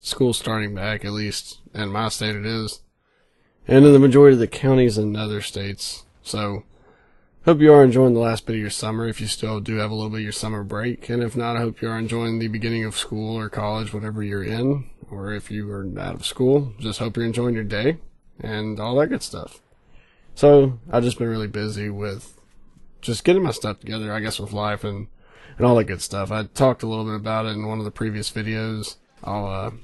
school starting back, at least in my state it is, and in the majority of the counties in other states. So, hope you are enjoying the last bit of your summer, if you still do have a little bit of your summer break, and if not, I hope you are enjoying the beginning of school or college, whatever you're in, or if you are out of school, just hope you're enjoying your day, and all that good stuff. So, I've just been really busy with just getting my stuff together, I guess, with life and all that good stuff. I talked a little bit about it in one of the previous videos. I'll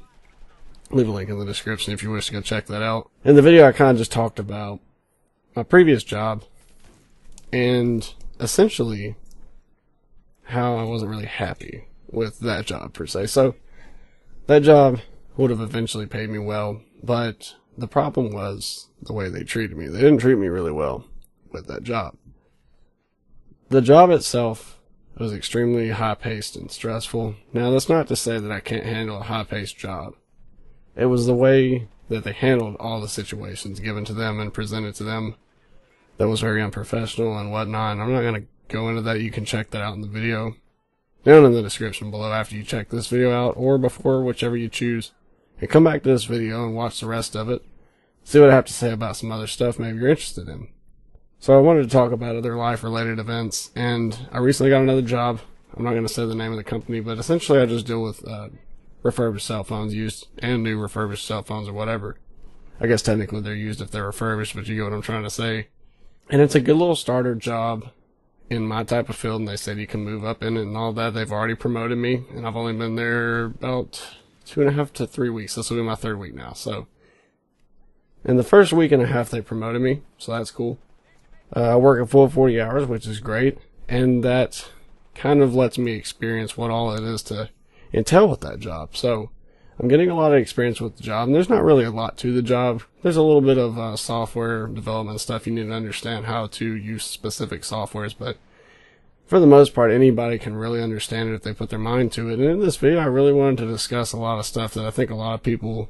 leave a link in the description if you wish to go check that out. In the video, I kind of just talked about my previous job and essentially how I wasn't really happy with that job per se. So that job would have eventually paid me well, but the problem was the way they treated me. They didn't treat me really well with that job. The job itself was extremely high-paced and stressful. Now, that's not to say that I can't handle a high-paced job. It was the way that they handled all the situations given to them and presented to them that was very unprofessional and whatnot. And I'm not going to go into that. You can check that out in the video down in the description below after you check this video out, or before, whichever you choose. And come back to this video and watch the rest of it. See what I have to say about some other stuff maybe you're interested in. So I wanted to talk about other life-related events, and I recently got another job. I'm not going to say the name of the company, but essentially I just deal with refurbished cell phones, used and new refurbished cell phones or whatever. I guess technically they're used if they're refurbished, but you get what I'm trying to say. And it's a good little starter job in my type of field, and they said you can move up in it and all that. They've already promoted me, and I've only been there about 2.5 to 3 weeks. This will be my 3rd week now. So in the first week and a half they promoted me, so that's cool. I work a full 40 hours, which is great, and that kind of lets me experience what all it is to entail with that job. So I'm getting a lot of experience with the job, and there's not really a lot to the job. There's a little bit of software development stuff. You need to understand how to use specific softwares, but for the most part, anybody can really understand it if they put their mind to it. And in this video, I really wanted to discuss a lot of stuff that I think a lot of people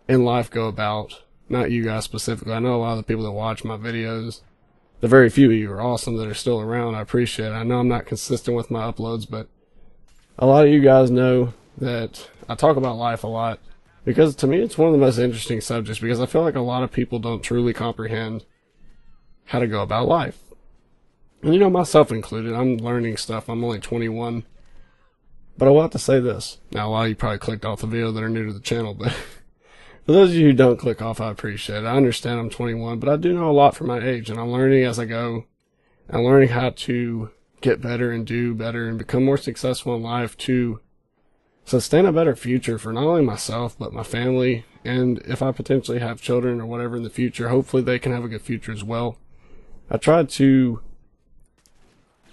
in life go about. Not you guys specifically. I know a lot of the people that watch my videos, the very few of you are awesome that are still around. I appreciate it. I know I'm not consistent with my uploads, but a lot of you guys know that I talk about life a lot because to me it's one of the most interesting subjects, because I feel like a lot of people don't truly comprehend how to go about life. And you know, myself included, I'm learning stuff. I'm only 21. But I want to say this. Now, a lot of you probably clicked off the video that are new to the channel, but for those of you who don't click off, I appreciate it. I understand I'm 21, but I do know a lot for my age, and I'm learning as I go. I'm learning how to get better and do better and become more successful in life to sustain a better future for not only myself, but my family. And if I potentially have children or whatever in the future, hopefully they can have a good future as well. I try to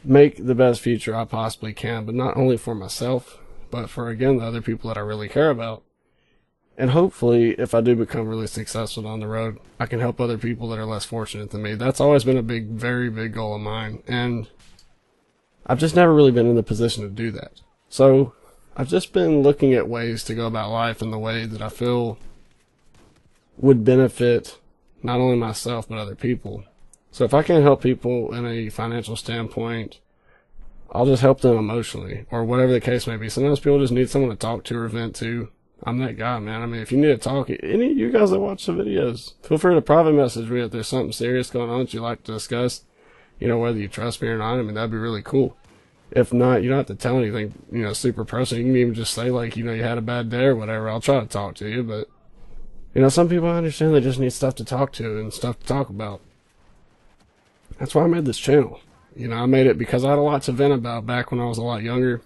make the best future I possibly can, but not only for myself, but for, again, the other people that I really care about. And hopefully, if I do become really successful down the road, I can help other people that are less fortunate than me. That's always been a big, very big goal of mine. And I've just never really been in the position to do that. So I've just been looking at ways to go about life in the way that I feel would benefit not only myself, but other people. So if I can't help people in a financial standpoint, I'll just help them emotionally, or whatever the case may be. Sometimes people just need someone to talk to or vent to. I'm that guy, man. I mean, if you need to talk, any of you guys that watch the videos, feel free to private message me if there's something serious going on that you'd like to discuss. You know, whether you trust me or not, I mean, that'd be really cool. If not, you don't have to tell anything, you know, super personal. You can even just say, like, you know, you had a bad day or whatever. I'll try to talk to you, but, you know, some people I understand they just need stuff to talk to and stuff to talk about. That's why I made this channel. You know, I made it because I had a lot to vent about back when I was a lot younger.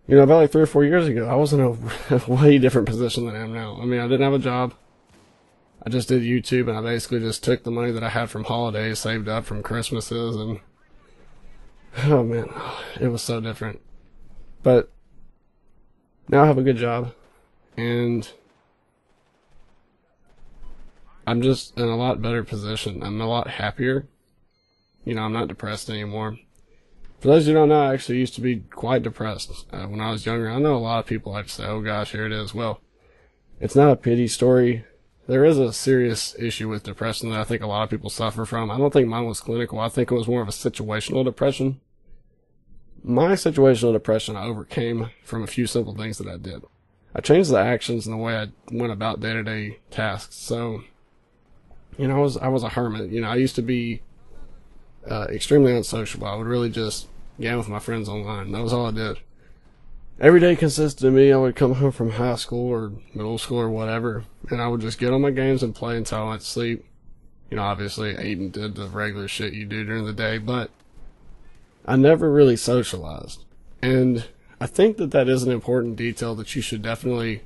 You know, about like 3 or 4 years ago, I was in a way different position than I am now. I mean, I didn't have a job. I just did YouTube, and I basically just took the money that I had from holidays, saved up from Christmases, and oh man, it was so different. But now I have a good job, and I'm just in a lot better position. I'm a lot happier. You know, I'm not depressed anymore. For those who don't know, I actually used to be quite depressed when I was younger. I know a lot of people like to say, oh gosh, here it is. Well, it's not a pity story. There is a serious issue with depression that I think a lot of people suffer from. I don't think mine was clinical. I think it was more of a situational depression. My situational depression I overcame from a few simple things that I did. I changed the actions and the way I went about day-to-day tasks. So, you know, I was a hermit. You know, I used to be extremely unsociable. I would really just game with my friends online. That was all I did. Every day consisted of me. I would come home from high school or middle school or whatever, and I would just get on my games and play until I went to sleep. You know, obviously ate and did the regular shit you do during the day, but I never really socialized. And I think that that is an important detail that you should definitely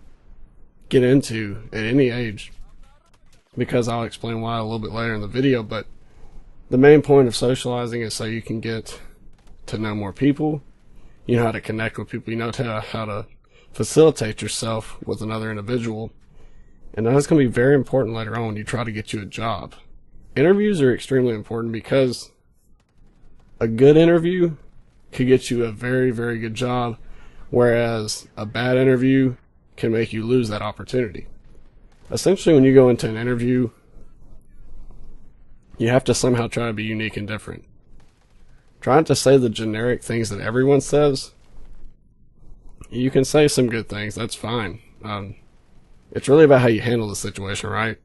get into at any age, because I'll explain why a little bit later in the video. But the main point of socializing is so you can get to know more people. You know how to connect with people. You know how to facilitate yourself with another individual. And that's going to be very important later on when you try to get you a job. Interviews are extremely important because a good interview could get you a very, very good job, whereas a bad interview can make you lose that opportunity. Essentially, when you go into an interview, you have to somehow try to be unique and different. Trying to say the generic things that everyone says, you can say some good things, that's fine. It's really about how you handle the situation, right?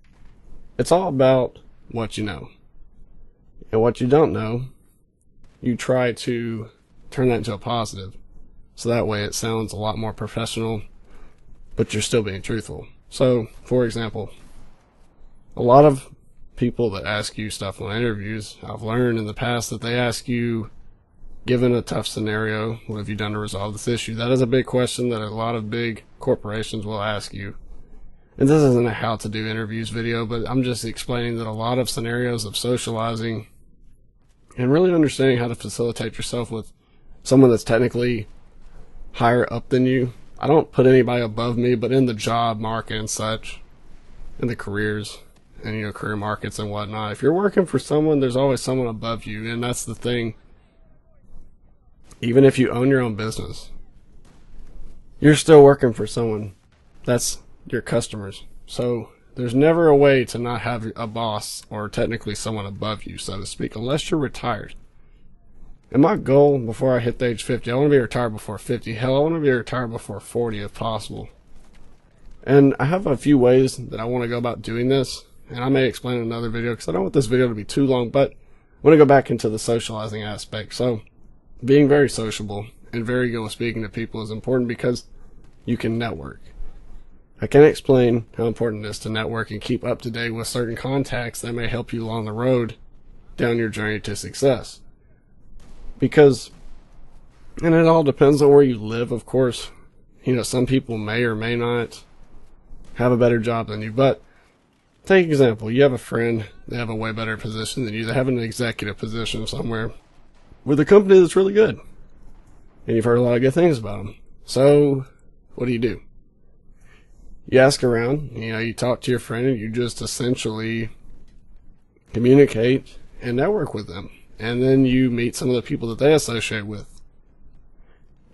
It's all about what you know. And what you don't know, you try to turn that into a positive. So that way it sounds a lot more professional, but you're still being truthful. So, for example, a lot of people that ask you stuff on interviews, I've learned in the past that they ask you, given a tough scenario, what have you done to resolve this issue? That is a big question that a lot of big corporations will ask you. And this isn't a how to do interviews video, but I'm just explaining that a lot of scenarios of socializing and really understanding how to facilitate yourself with someone that's technically higher up than you. I don't put anybody above me, but in the job market and such, in the careers and, you know, career markets and whatnot, if you're working for someone, there's always someone above you. And that's the thing. Even if you own your own business, you're still working for someone. That's your customers. So there's never a way to not have a boss or technically someone above you, so to speak, unless you're retired. And my goal before I hit the age 50, I want to be retired before 50. Hell, I want to be retired before 40 if possible. And I have a few ways that I want to go about doing this, and I may explain in another video because I don't want this video to be too long, but I want to go back into the socializing aspect. So being very sociable and very good with speaking to people is important because you can network. I can't explain how important it is to network and keep up to date with certain contacts that may help you along the road down your journey to success. Because, and it all depends on where you live, of course. You know, some people may or may not have a better job than you, but take example, you have a friend, they have a way better position than you, they have an executive position somewhere with a company that's really good. And you've heard a lot of good things about them. So, what do? You ask around, you know, you talk to your friend and you just essentially communicate and network with them. And then you meet some of the people that they associate with.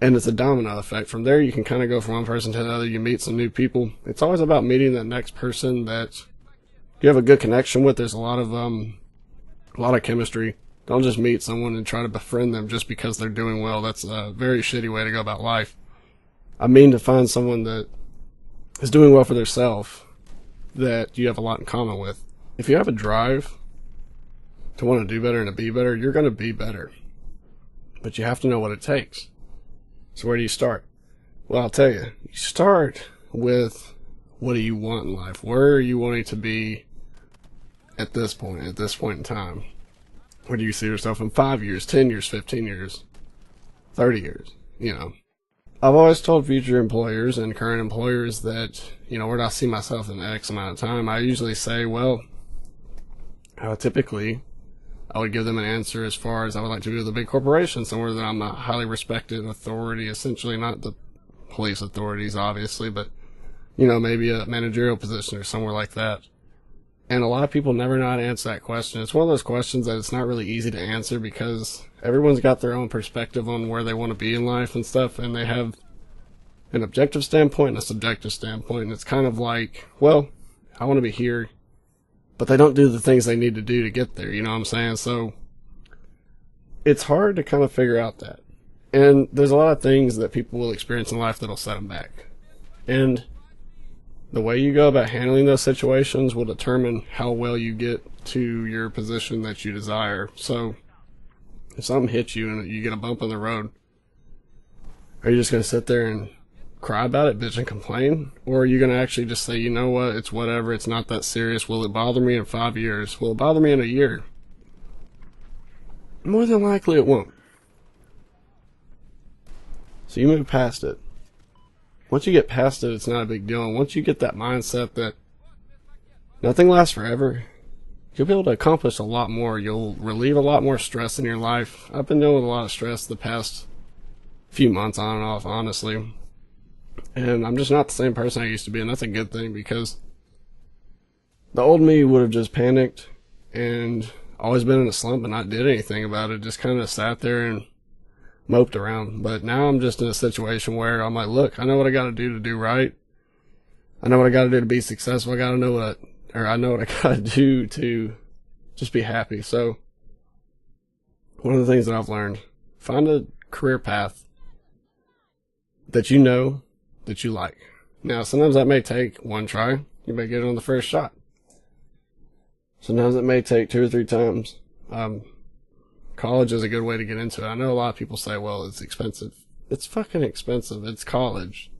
And it's a domino effect. From there, you can kind of go from one person to another. You meet some new people. It's always about meeting that next person that you have a good connection with. There's a lot of chemistry. Don't just meet someone and try to befriend them just because they're doing well. That's a very shitty way to go about life. I mean to find someone that is doing well for themselves that you have a lot in common with. If you have a drive to want to do better and to be better, you're going to be better. But you have to know what it takes. So where do you start? Well, I'll tell you. You start with, what do you want in life? Where are you wanting to be at this point in time? Where do you see yourself in 5 years, 10 years, 15 years, 30 years? You know, I've always told future employers and current employers that, you know, where do I see myself in X amount of time? I usually say, well, typically, I would give them an answer as far as I would like to be with a big corporation, somewhere that I'm a highly respected authority, essentially not the police authorities, obviously, but, you know, maybe a managerial position or somewhere like that. And a lot of people never know how to answer that question. It's one of those questions that it's not really easy to answer because everyone's got their own perspective on where they want to be in life and stuff, and they have an objective standpoint and a subjective standpoint, and it's kind of like, well, I want to be here, but they don't do the things they need to do to get there, you know what I'm saying? So it's hard to kind of figure out that. And there's a lot of things that people will experience in life that'll set them back. And the way you go about handling those situations will determine how well you get to your position that you desire. So if something hits you and you get a bump on the road, are you just going to sit there and cry about it, bitch and complain? Or are you going to actually just say, you know what, it's whatever, it's not that serious. Will it bother me in 5 years? Will it bother me in a year? More than likely it won't. So you move past it. Once you get past it, it's not a big deal. And once you get that mindset that nothing lasts forever, you'll be able to accomplish a lot more. You'll relieve a lot more stress in your life. I've been dealing with a lot of stress the past few months on and off, honestly. And I'm just not the same person I used to be, and that's a good thing, because the old me would have just panicked and always been in a slump and not did anything about it, just kind of sat there and moped around. But now I'm just in a situation where I'm like, look, I know what I got to do right. I know what I got to do to be successful. I know what I got to do to just be happy. So one of the things that I've learned, find a career path that you know that you like. Now, sometimes that may take one try. You may get it on the first shot. Sometimes it may take 2 or 3 times. College is a good way to get into it. I know a lot of people say, well, it's expensive. It's fucking expensive. It's college.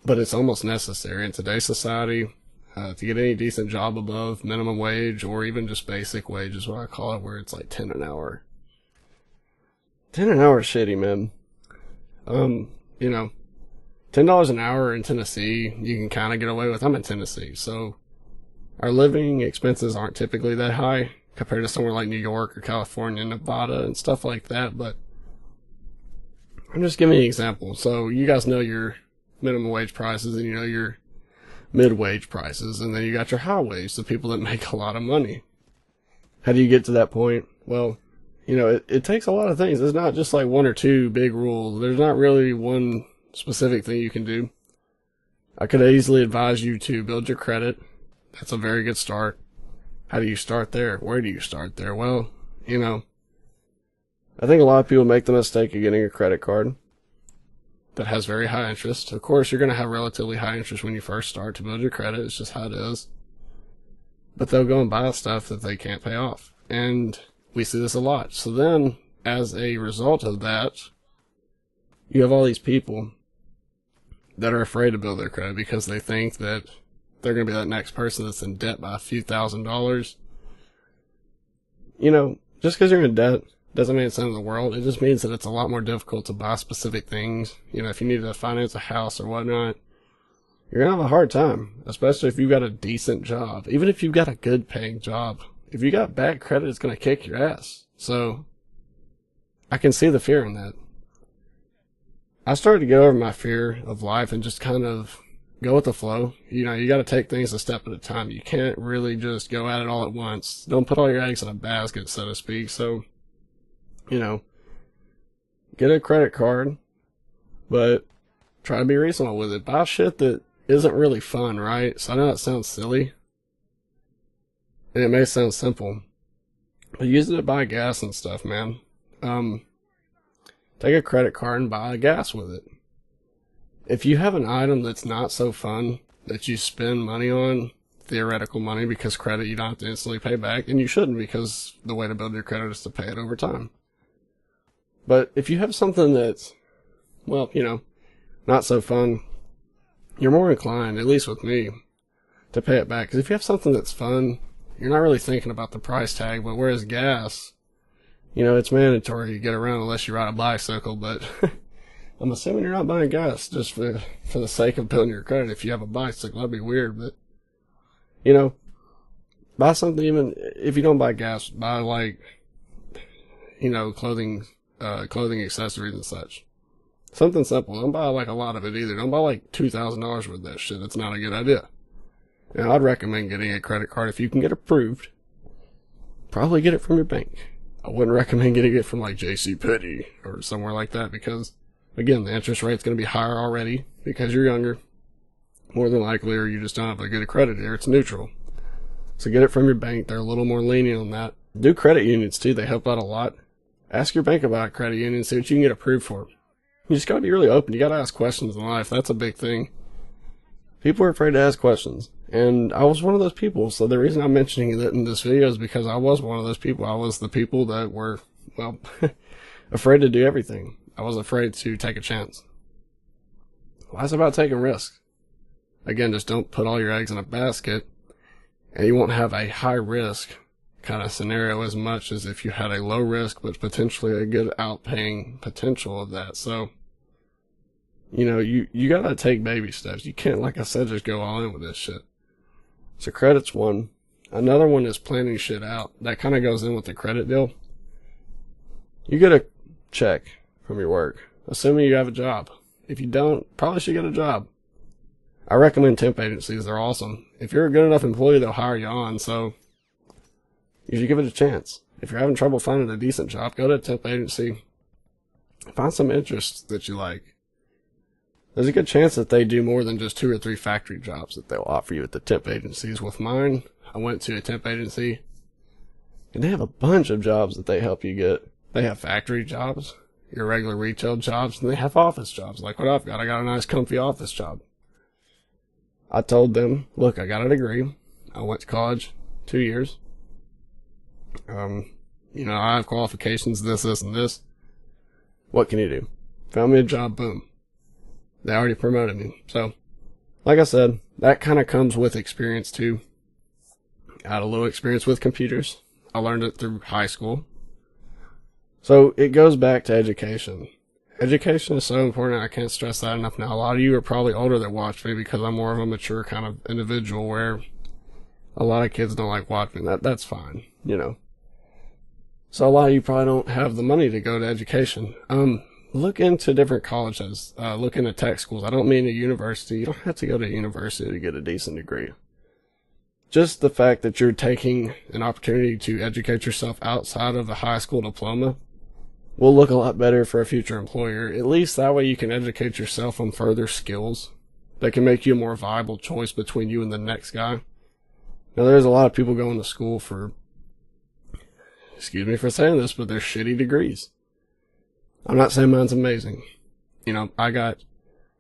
But it's almost necessary in today's society. To get any decent job above minimum wage, or even just basic wage is what I call it, where it's like 10 an hour. 10 an hour is shitty, man. You know, $10 an hour in Tennessee, you can kind of get away with. I'm in Tennessee, so our living expenses aren't typically that high compared to somewhere like New York or California, Nevada, and stuff like that. But I'm just giving you an example. So you guys know your minimum wage prices, and you know your mid-wage prices, and then you got your high wage, the people that make a lot of money. How do you get to that point? Well, you know, it takes a lot of things. It's not just like 1 or 2 big rules. There's not really one specific thing you can do. I could easily advise you to build your credit. That's a very good start. How do you start there? Where do you start there? Well, you know, I think a lot of people make the mistake of getting a credit card that has very high interest. Of course, you're going to have relatively high interest when you first start to build your credit. It's just how it is. But they'll go and buy stuff that they can't pay off. And we see this a lot. So then, as a result of that, you have all these people that are afraid to build their credit because they think that they're going to be that next person that's in debt by a few $1,000s. You know, just because you're in debt doesn't mean it's the end of the world. It just means that it's a lot more difficult to buy specific things. You know, if you need to finance a house or whatnot, you're going to have a hard time, especially if you've got a decent job. Even if you've got a good paying job, if you got bad credit, it's going to kick your ass. So I can see the fear in that. I started to get over my fear of life and just kind of go with the flow. You know, you got to take things a step at a time. You can't really just go at it all at once. Don't put all your eggs in a basket, so to speak. So, you know, get a credit card, but try to be reasonable with it. Buy shit that isn't really fun, right? So I know that sounds silly, and it may sound simple, but use it to buy gas and stuff, man. Take a credit card and buy gas with it. If you have an item that's not so fun that you spend money on, theoretical money, because credit you don't have to instantly pay back, and you shouldn't, because the way to build your credit is to pay it over time. But if you have something that's, well, you know, not so fun, you're more inclined, at least with me, to pay it back. Because if you have something that's fun, you're not really thinking about the price tag. But whereas gas, you know, it's mandatory you get around unless you ride a bicycle. But I'm assuming you're not buying gas just for the sake of building your credit. If you have a bicycle, that'd be weird. But, you know, buy something. Even if you don't buy gas, buy, like, you know, clothing accessories and such. Something simple. Don't buy like a lot of it either. Don't buy like $2,000 worth of that shit. It's not a good idea. Now, I'd recommend getting a credit card if you can get approved. Probably get it from your bank. I wouldn't recommend getting it from like JCPenney or somewhere like that, because, again, the interest rate's going to be higher already because you're younger, more than likely, or you just don't have a good credit here. It's neutral. So get it from your bank. They're a little more lenient on that. Do credit unions too. They help out a lot. Ask your bank about a credit union and see what you can get approved for. You just gotta be really open. You gotta ask questions in life. That's a big thing. People are afraid to ask questions. And I was one of those people. So the reason I'm mentioning it in this video is because I was one of those people. I was the people that were, well, afraid to do everything. I was afraid to take a chance. Well, that's about taking risks. Again, just don't put all your eggs in a basket, and you won't have a high risk kind of scenario as much as if you had a low risk but potentially a good outpaying potential of that. So, you gotta take baby steps. You can't, like I said, just go all in with this shit. So credit's one. Another one is planning shit out. That kind of goes in with the credit deal. You get a check from your work, assuming you have a job. If you don't, probably should get a job. I recommend temp agencies. They're awesome. If you're a good enough employee, they'll hire you on, so you should give it a chance. If you're having trouble finding a decent job, go to a temp agency. Find some interests that you like. There's a good chance that they do more than just 2 or 3 factory jobs that they'll offer you at the temp agencies. With mine, I went to a temp agency, and they have a bunch of jobs that they help you get. They have factory jobs, your regular retail jobs, and they have office jobs like what I've got. I got a nice comfy office job. I told them, look, I got a degree. I went to college 2 years. I have qualifications, this, and this. What can you do? Found me a job, boom. They already promoted me. So, like I said, that kind of comes with experience too. I had a little experience with computers. I learned it through high school. So, it goes back to education. Education is so important. I can't stress that enough. Now, a lot of you are probably older that watch me because I'm more of a mature kind of individual where a lot of kids don't like watching that. That's fine, So a lot of you probably don't have the money to go to education. Look into different colleges. Look into tech schools. I don't mean a university. You don't have to go to a university to get a decent degree. Just the fact that you're taking an opportunity to educate yourself outside of a high school diploma will look a lot better for a future employer. At least that way you can educate yourself on further skills that can make you a more viable choice between you and the next guy. Now, there's a lot of people going to school for, excuse me for saying this, but they're shitty degrees. I'm not saying mine's amazing. I got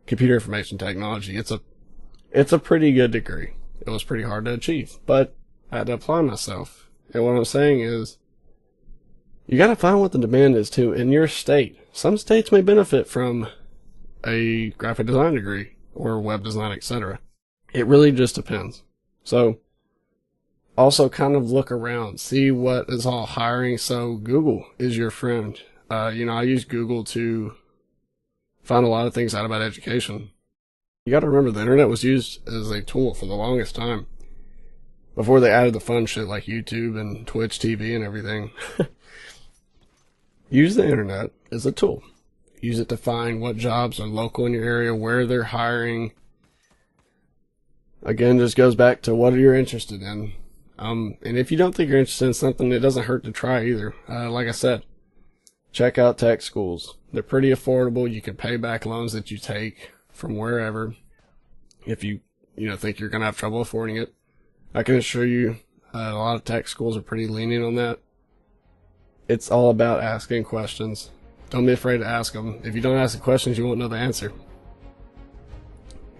computer information technology. It's a pretty good degree. It was pretty hard to achieve, but I had to apply myself. And what I'm saying is, you gotta find what the demand is too in your state. Some states may benefit from a graphic design degree or web design, etc. It really just depends. So, also kind of look around, see what is all hiring. So Google is your friend. I use Google to find a lot of things out about education. You gotta remember the internet was used as a tool for the longest time. Before they added the fun shit like YouTube and Twitch TV and everything. Use the internet as a tool. Use it to find what jobs are local in your area, where they're hiring. Again, just goes back to what you're interested in. And if you don't think you're interested in something, it doesn't hurt to try either. Like I said, check out tech schools. They're pretty affordable. You can pay back loans that you take from wherever. If you think you're going to have trouble affording it. I can assure you, a lot of tech schools are pretty lenient on that. It's all about asking questions. Don't be afraid to ask them. If you don't ask the questions, you won't know the answer.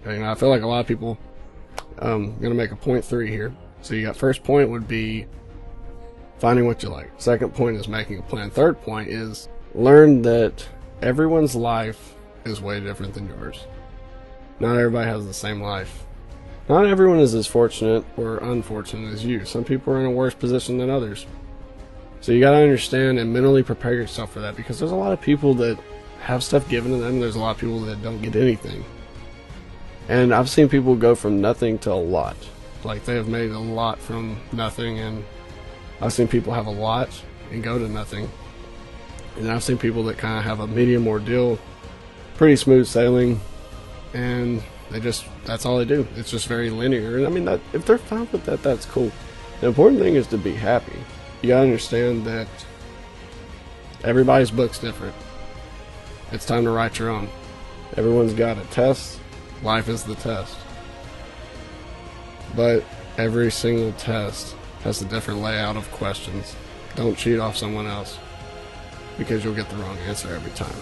I feel like a lot of people, I'm going to make a point 3 here. So you got first point would be finding what you like. Second point is making a plan. Third point is learn that everyone's life is way different than yours. Not everybody has the same life. Not everyone is as fortunate or unfortunate as you. Some people are in a worse position than others. So you gotta understand and mentally prepare yourself for that, because there's a lot of people that have stuff given to them, and there's a lot of people that don't get anything. And I've seen people go from nothing to a lot. Like, they have made a lot from nothing, and I've seen people have a lot and go to nothing. And I've seen people that kind of have a medium ordeal, pretty smooth sailing, and that's all they do. It's just very linear. And I mean, if they're fine with that, that's cool. The important thing is to be happy. You gotta understand that everybody's book's different. It's time to write your own. Everyone's got a test. Life is the test. But every single test has a different layout of questions. Don't cheat off someone else, because you'll get the wrong answer every time.